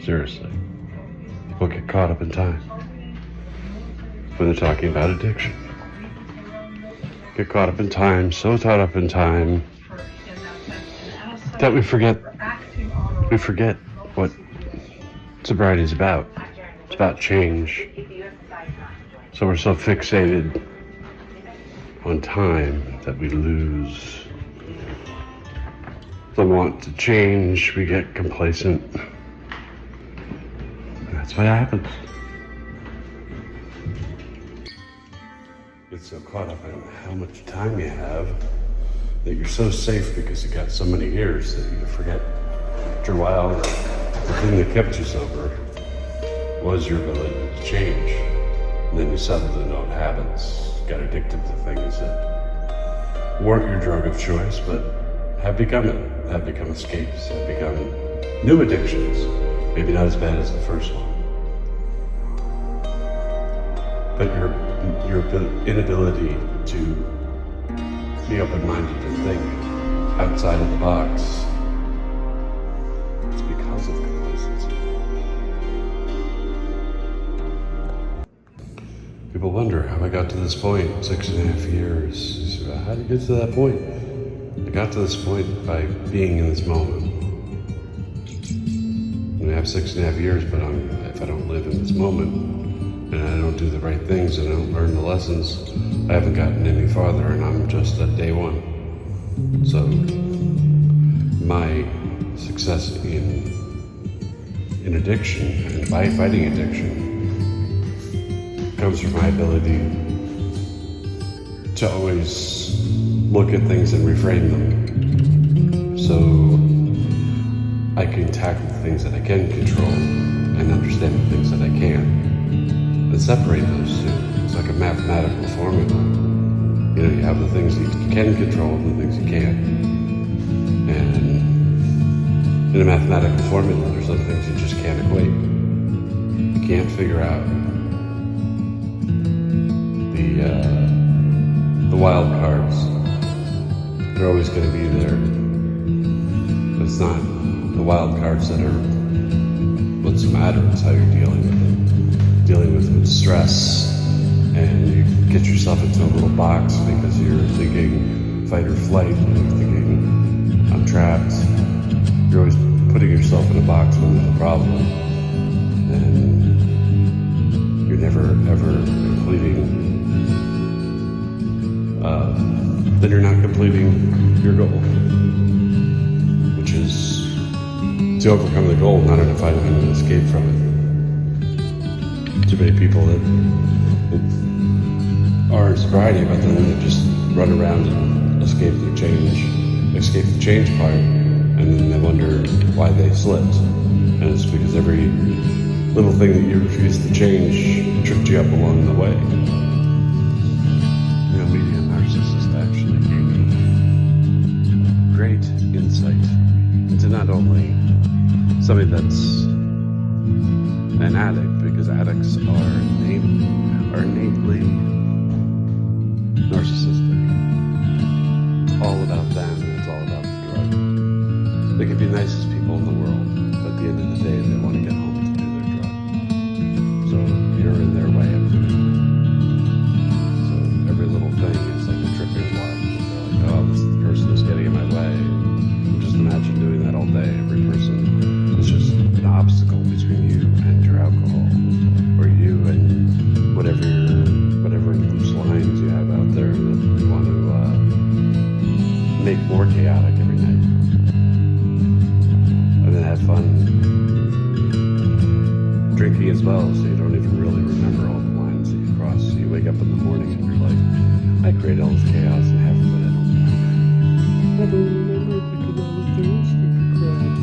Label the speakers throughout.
Speaker 1: Seriously. People get caught up in time when they're talking about addiction. Get caught up in time, so caught up in time that we forget what sobriety is about. It's about change. So we're so fixated on time that we lose the want to change. We get complacent. That's what happens. Get so caught up in how much time you have that you're so safe because you got so many years that you forget after a while that the thing that kept you sober was your ability to change. And then you settled into old habits, got addicted to things that weren't your drug of choice, but have become it, have become escapes, have become new addictions. Maybe not as bad as the first one. But your inability to be open-minded and think outside of the box, it's because of complacency. People wonder how I got to this point, 6.5 years. So how did you get to that point? I got to this point by being in this moment. I have 6.5 years, but if I don't live in this moment, and I don't do the right things, and I don't learn the lessons, I haven't gotten any farther, and I'm just at day one. So my success in addiction and by fighting addiction comes from my ability to always look at things and reframe them, so I can tackle the things that I can control and understand the things that I can't, and separate those two. It's like a mathematical formula. You know, you have the things that you can control and the things you can't. And in a mathematical formula, there's some things you just can't equate. You can't figure out the wild cards. They're always going to be there. But it's not the wild cards that are what's the matter. It's how you're dealing with it. Dealing with stress, and you get yourself into a little box because you're thinking fight or flight, and you're thinking I'm trapped. You're always putting yourself in a box when there's a problem, and you're never ever completing. Then you're not completing your goal, which is to overcome the goal, not to find an escape from it. Too many people that are in sobriety, but then they just run around and escape the change part, and then they wonder why they slipped. And it's because every little thing that you refuse to change tripped you up along the way. You know, meeting a narcissist actually gave me great insight into not only somebody that's an addict, because addicts are innately narcissistic. It's all about them, and it's all about the drug. They can be the nicest people in the world, but at the end of the day, they want to get home to do their drug. So you're in their way of doing it. So every little thing is like a tripping block. They're like, oh, this person is getting in my way. Just imagine doing that all day. Every person is just an obstacle between you and your alcohol, or you and whatever loose lines you have out there that you want to make more chaotic every night. And then have fun drinking as well, so you don't even really remember all the lines that you cross. So you wake up in the morning and you're like, I created all this chaos and half of it I don't remember because I was doing stupid crap.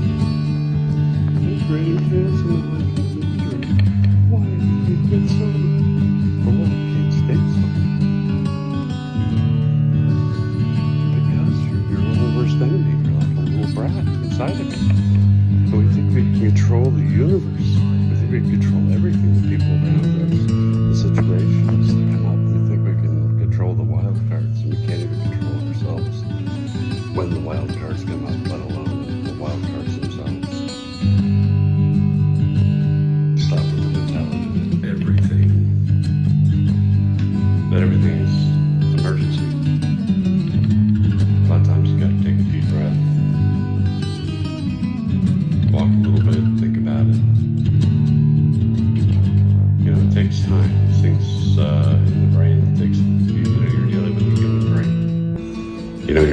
Speaker 1: Creating chaos in my life. Why did you get sober? For what? You can't stay sober. Because you're a little worst enemy. You're like a little brat inside of you. And we think we can control the universe. We think we can control everything, the people around us, the situations that come up. We think we can control the wild cards, and we can't even control ourselves when the wild cards come up, let alone the wild cards themselves.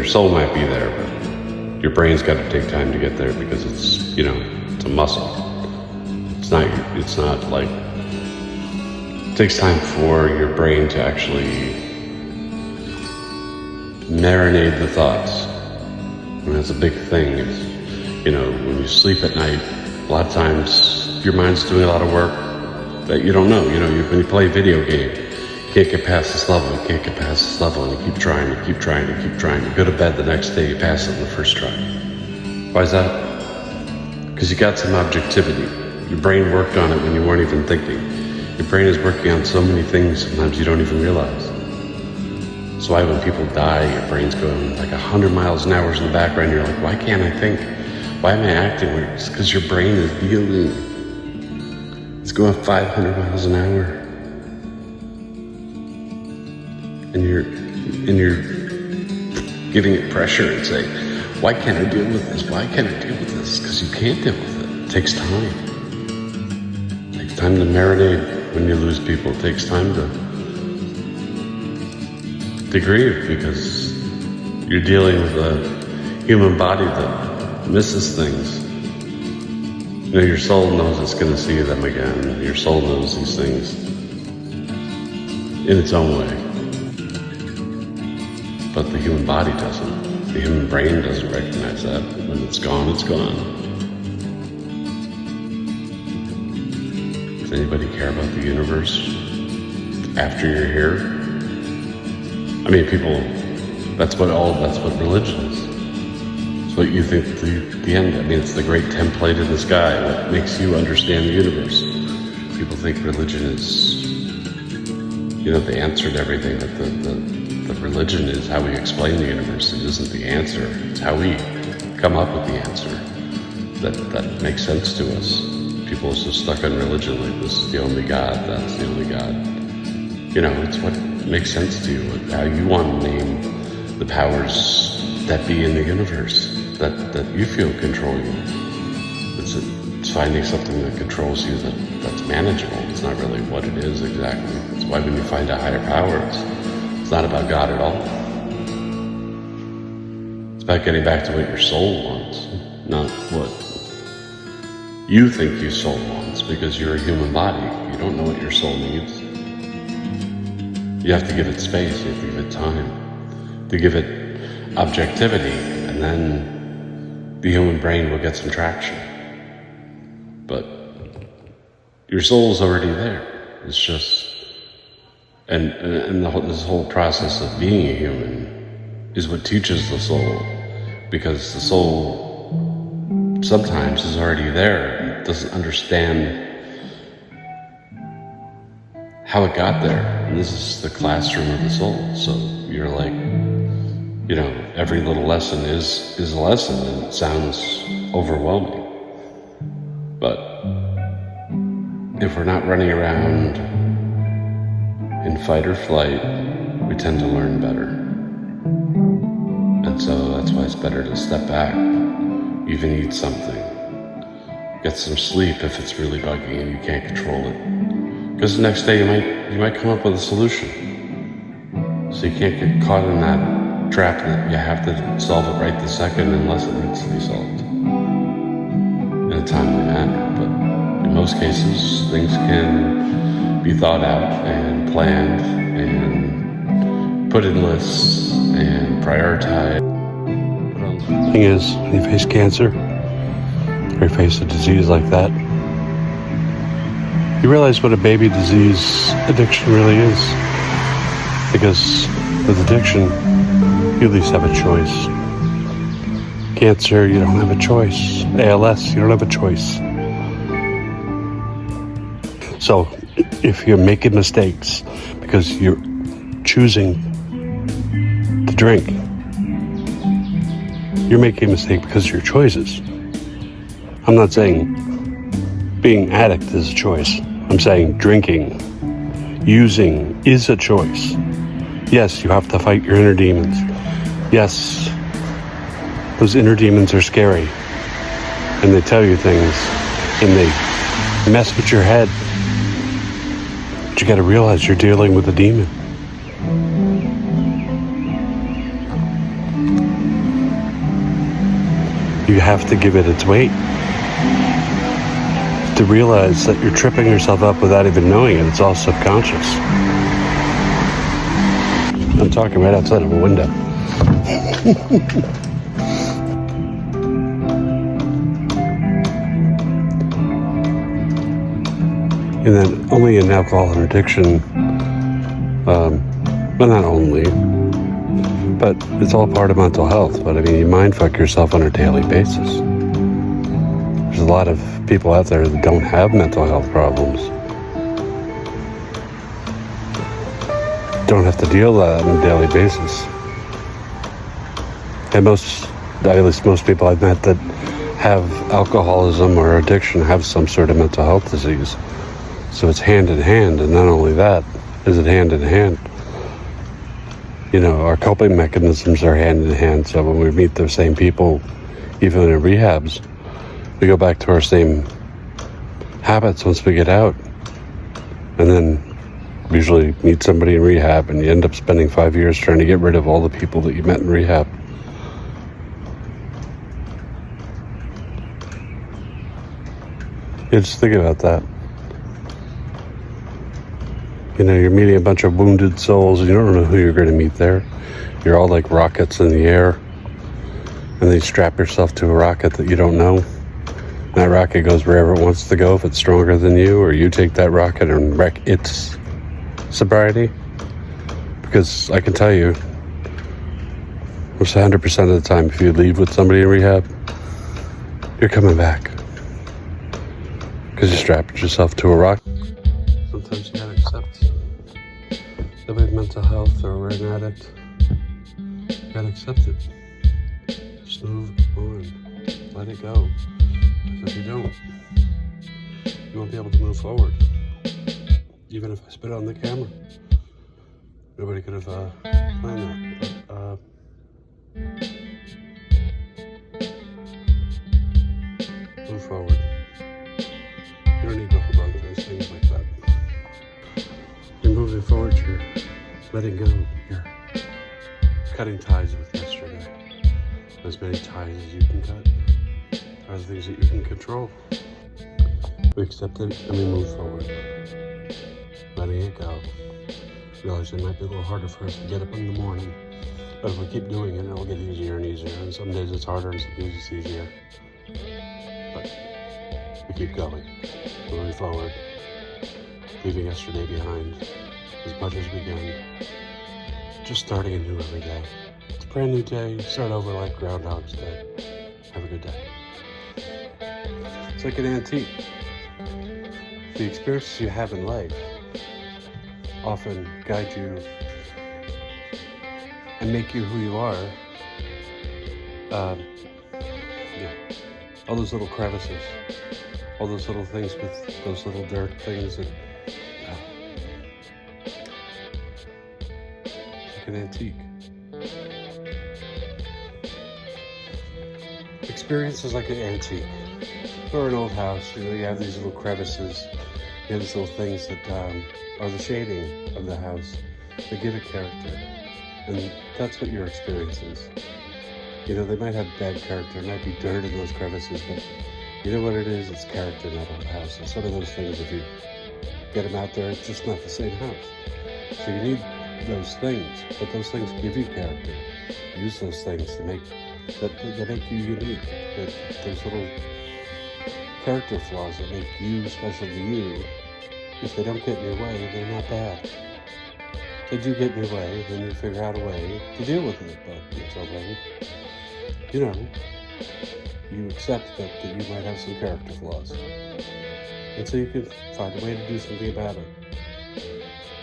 Speaker 1: soul might be there, but your brain's got to take time to get there because it's, it's a muscle. It's not like, it takes time for your brain to actually marinate the thoughts. And that's a big thing. Is, when you sleep at night, a lot of times your mind's doing a lot of work that you don't know. When you play a video game, you can't get past this level, and you keep trying, you go to bed the next day, you pass it in the first try. Why is that? Because you got some objectivity. Your brain worked on it when you weren't even thinking. Your brain is working on so many things sometimes you don't even realize. That's why when people die, your brain's going like 100 miles an hour in the background. You're like, why can't I think? Why am I acting weird? It's because your brain is dealing. It's going 500 miles an hour. And you're giving it pressure and saying, why can't I deal with this? Why can't I deal with this? Because you can't deal with it. It takes time. It takes time to marinate when you lose people. It takes time to grieve because you're dealing with a human body that misses things. Your soul knows it's going to see them again. Your soul knows these things in its own way. But the human body doesn't. The human brain doesn't recognize that. When it's gone, it's gone. Does anybody care about the universe after you're here? I mean, people, that's what religion is. It's what you think the end. I mean, it's the great template in the sky that makes you understand the universe. People think religion is, the answer to everything. That the religion is how we explain the universe. It isn't the answer. It's how we come up with the answer that makes sense to us. People are so stuck on religion, like this is the only God, that's the only God. It's what makes sense to you, how you want to name the powers that be in the universe, that you feel control you. It's finding something that controls you that's manageable. It's not really what it is exactly. It's why when you find a higher power, it's not about God at all. It's about getting back to what your soul wants, not what you think your soul wants, because you're a human body. You don't know what your soul needs. You have to give it space, you have to give it time, to give it objectivity, and then the human brain will get some traction. But your soul's already there. It's just, and this whole process of being a human is what teaches the soul, because the soul sometimes is already there. It doesn't understand how it got there. And this is the classroom of the soul. So you're like, every little lesson is a lesson, and it sounds overwhelming. But if we're not running around in fight or flight, we tend to learn better. And so that's why it's better to step back, even eat something, get some sleep if it's really bugging and you can't control it. Because the next day you might come up with a solution. So you can't get caught in that trap that you have to solve it right this second unless it needs to be solved in a timely manner. But in most cases, things can be thought out and planned and put in lists and prioritized. The thing is, when you face cancer, or you face a disease like that, you realize what a baby disease addiction really is. Because with addiction, you at least have a choice. Cancer, you don't have a choice. ALS, you don't have a choice. So if you're making mistakes because you're choosing to drink, you're making a mistake because of your choices. I'm not saying being addict is a choice. I'm saying drinking, using is a choice. Yes, you have to fight your inner demons. Yes, those inner demons are scary. And they tell you things. And they mess with your head. But you gotta realize you're dealing with a demon. You have to give it its weight. To realize that you're tripping yourself up without even knowing it. It's all subconscious. I'm talking right outside of a window. And then only in alcohol and addiction, well, not only, but it's all part of mental health. But I mean, you mind fuck yourself on a daily basis. There's a lot of people out there that don't have mental health problems. Don't have to deal with that on a daily basis. And at least most people I've met that have alcoholism or addiction have some sort of mental health disease. So it's hand in hand, and not only that, is it hand in hand. You know, our coping mechanisms are hand in hand, so when we meet the same people, even in rehabs, we go back to our same habits once we get out. And then usually meet somebody in rehab, and you end up spending 5 years trying to get rid of all the people that you met in rehab. Yeah, just think about that. You know, you're meeting a bunch of wounded souls, and you don't know who you're going to meet there. You're all like rockets in the air, and then you strap yourself to a rocket that you don't know. And that rocket goes wherever it wants to go if it's stronger than you, or you take that rocket and wreck its sobriety. Because I can tell you, almost 100% of the time, if you leave with somebody in rehab, you're coming back. Because you strapped yourself to a rocket. Sometimes you gotta accept that we have mental health or we're an addict. You gotta accept it. Just move on. Let it go. Because if you don't, you won't be able to move forward. Even if I spit on the camera. Nobody could have planned that. But, move forward. You don't need to hold on to those things like that. You're moving forward, you're letting go, you're cutting ties with yesterday. As many ties as you can cut are the things that you can control. We accept it and we move forward. Letting it go. Realize it might be a little harder for us to get up in the morning, but if we keep doing it, it'll get easier and easier, and some days it's harder and some days it's easier. But we keep going, moving forward, leaving yesterday behind as much as we can, just starting anew every day. It's a brand new day, start over like Groundhog's Day. Have a good day. It's like an antique. The experiences you have in life often guide you and make you who you are. All those little crevices, all those little things with those little dirt things, and like an antique. Experience is like an antique or an old house. You know, you have these little crevices, you have these little things that are the shading of the house that give it character, and that's what your experience is. You know, they might have bad character, there might be dirt in those crevices, but you know what it is? It's character in that old house. And some of those things, if you get them out there, it's just not the same house. So you need those things, but those things give you character. Use those things to make that make you unique. Those little character flaws that make you special to you. If they don't get in your way, they're not bad. If they do get in your way, then you figure out a way to deal with it. But until then, you know, you accept that you might have some character flaws. And so you can find a way to do something about it.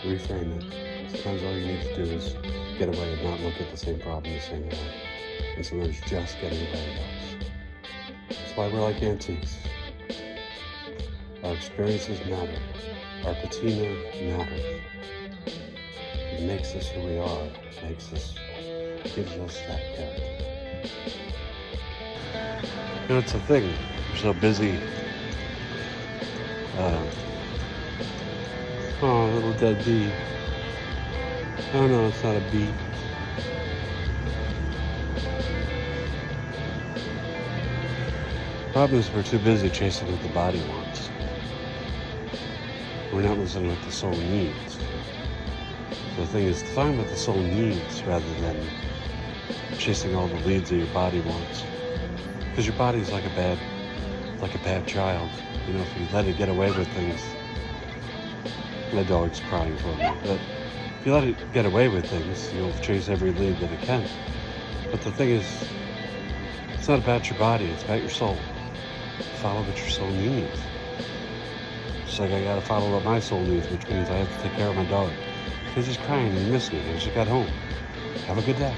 Speaker 1: Reframe it. Sometimes all you need to do is get away and not look at the same problem the same way. And sometimes just getting away helps. That's why we're like antiques. Our experiences matter. Our patina matters. It makes us who we are. Gives us that character. You know, it's a thing. We're so busy. Oh, little dead bee. Oh no, it's not a bee. Problem is we're too busy chasing what the body wants. We're not listening to what the soul needs. So the thing is, find what the soul needs rather than chasing all the leads that your body wants. Because your body's like a bad child. You know, if you let it get away with things. My dog's crying for me. But if you let it get away with things, you'll chase every lead that it can. But the thing is, it's not about your body, it's about your soul. Follow what your soul needs. Just like I gotta follow what my soul needs, which means I have to take care of my dog. Because he's crying and he missed me. I just got home. Have a good day.